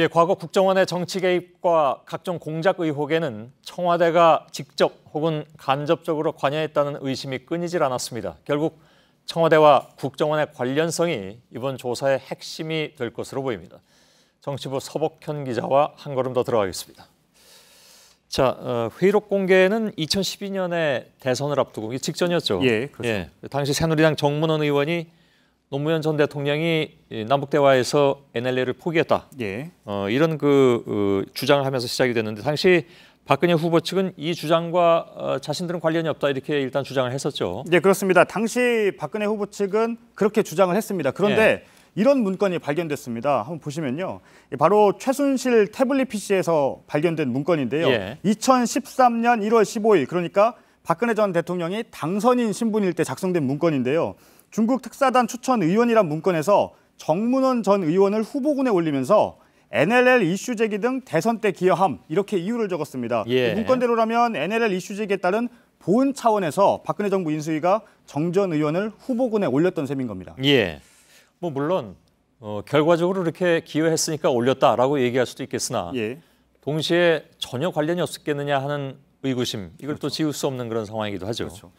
예, 과거 국정원의 정치 개입과 각종 공작 의혹에는 청와대가 직접 혹은 간접적으로 관여했다는 의심이 끊이질 않았습니다. 결국 청와대와 국정원의 관련성이 이번 조사의 핵심이 될 것으로 보입니다. 정치부 서복현 기자와 한 걸음 더 들어가겠습니다. 자, 회의록 공개는 2012년에 대선을 앞두고 직전이었죠. 예, 그렇죠. 예, 당시 새누리당 정문원 의원이 노무현 전 대통령이 남북대화에서 NLL을 포기했다. 예. 이런 주장을 하면서 시작이 됐는데 당시 박근혜 후보 측은 이 주장과 자신들은 관련이 없다 이렇게 일단 주장을 했었죠. 네, 그렇습니다. 당시 박근혜 후보 측은 그렇게 주장을 했습니다. 그런데 예. 이런 문건이 발견됐습니다. 한번 보시면요. 바로 최순실 태블릿 PC에서 발견된 문건인데요. 예. 2013년 1월 15일 그러니까 박근혜 전 대통령이 당선인 신분일 때 작성된 문건인데요. 중국 특사단 추천 의원이란 문건에서 정문원 전 의원을 후보군에 올리면서 NLL 이슈 제기 등 대선 때 기여함 이렇게 이유를 적었습니다. 예. 문건대로라면 NLL 이슈 제기에 따른 보훈 차원에서 박근혜 정부 인수위가 정 전 의원을 후보군에 올렸던 셈인 겁니다. 예. 뭐 물론 결과적으로 이렇게 기여했으니까 올렸다라고 얘기할 수도 있겠으나 예. 동시에 전혀 관련이 없었겠느냐 하는 의구심 이걸 그렇죠. 또 지울 수 없는 그런 상황이기도 하죠. 그렇죠.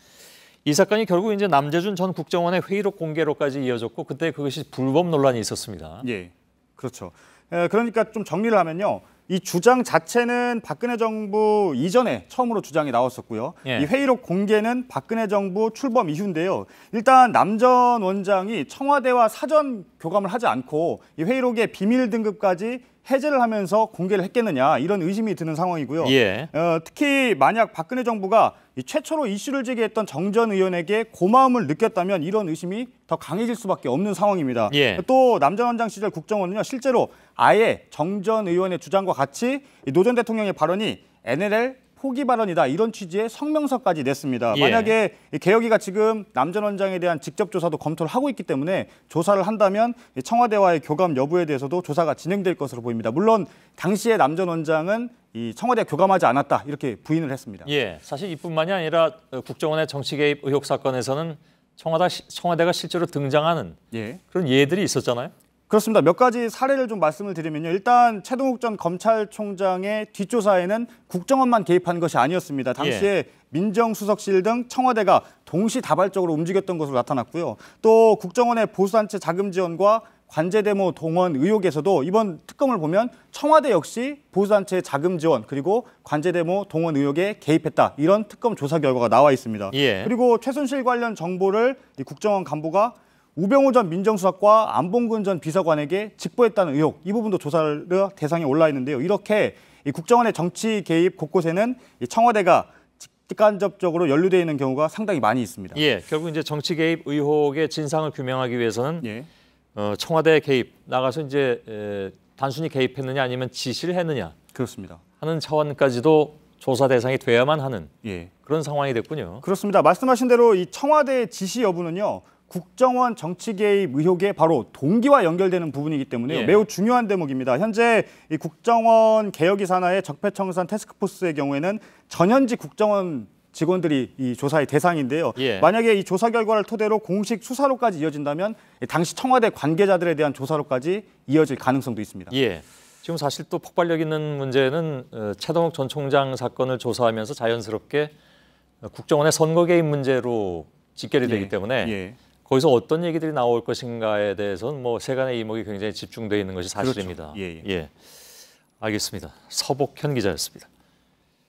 이 사건이 결국 이제 남재준 전 국정원의 회의록 공개로까지 이어졌고 그때 그것이 불법 논란이 있었습니다. 예, 그렇죠. 그러니까 좀 정리를 하면요. 이 주장 자체는 박근혜 정부 이전에 처음으로 주장이 나왔었고요. 예. 이 회의록 공개는 박근혜 정부 출범 이후인데요. 일단 남 전 원장이 청와대와 사전 교감을 하지 않고 이 회의록의 비밀 등급까지 해제를 하면서 공개를 했겠느냐 이런 의심이 드는 상황이고요. 예. 특히 만약 박근혜 정부가 최초로 이슈를 제기했던 정 전 의원에게 고마움을 느꼈다면 이런 의심이 더 강해질 수밖에 없는 상황입니다. 예. 또 남 전 원장 시절 국정원은요 실제로 아예 정 전 의원의 주장과 같이 노 전 대통령의 발언이 NLL 포기 발언이다 이런 취지의 성명서까지 냈습니다. 예. 만약에 개혁위가 지금 남 전 원장에 대한 직접 조사도 검토를 하고 있기 때문에 조사를 한다면 청와대와의 교감 여부에 대해서도 조사가 진행될 것으로 보입니다. 물론 당시에 남 전 원장은 이 청와대 교감하지 않았다 이렇게 부인을 했습니다. 예, 사실 이뿐만이 아니라 국정원의 정치 개입 의혹 사건에서는 청와대가 실제로 등장하는 예. 그런 예들이 있었잖아요. 그렇습니다. 몇 가지 사례를 좀 말씀을 드리면요. 일단 최동욱 전 검찰총장의 뒷조사에는 국정원만 개입한 것이 아니었습니다. 당시에 민정수석실 등 청와대가 동시다발적으로 움직였던 것으로 나타났고요. 또 국정원의 보수단체 자금 지원과 관제대모 동원 의혹에서도 이번 특검을 보면 청와대 역시 보수단체 자금 지원 그리고 관제대모 동원 의혹에 개입했다. 이런 특검 조사 결과가 나와 있습니다. 예. 그리고 최순실 관련 정보를 이 국정원 간부가 우병우 전 민정수석과 안봉근 전 비서관에게 직보했다는 의혹, 이 부분도 조사를 대상에 올라 있는데요. 이렇게 이 국정원의 정치 개입 곳곳에는 이 청와대가 직간접적으로 연루되어 있는 경우가 상당히 많이 있습니다. 예, 결국 이제 정치 개입 의혹의 진상을 규명하기 위해서는 예. 청와대 개입 나가서 이제 단순히 개입했느냐 아니면 지시를 했느냐 그렇습니다. 하는 차원까지도 조사 대상이 돼야만 하는 예. 그런 상황이 됐군요. 그렇습니다. 말씀하신 대로 이 청와대의 지시 여부는요. 국정원 정치 개입 의혹의 바로 동기와 연결되는 부분이기 때문에 예. 매우 중요한 대목입니다. 현재 이 국정원 개혁위 산하의 적폐청산 태스크포스의 경우에는 전현직 국정원 직원들이 이 조사의 대상인데요. 예. 만약에 이 조사 결과를 토대로 공식 수사로까지 이어진다면 당시 청와대 관계자들에 대한 조사로까지 이어질 가능성도 있습니다. 예. 지금 사실 또 폭발력 있는 문제는 최동욱 전 총장 사건을 조사하면서 자연스럽게 국정원의 선거 개입 문제로 직결이 되기 때문에 예. 거기서 어떤 얘기들이 나올 것인가에 대해서는 뭐 세간의 이목이 굉장히 집중되어 있는 것이 사실입니다. 그렇죠. 예. 예. 알겠습니다. 서복현 기자였습니다.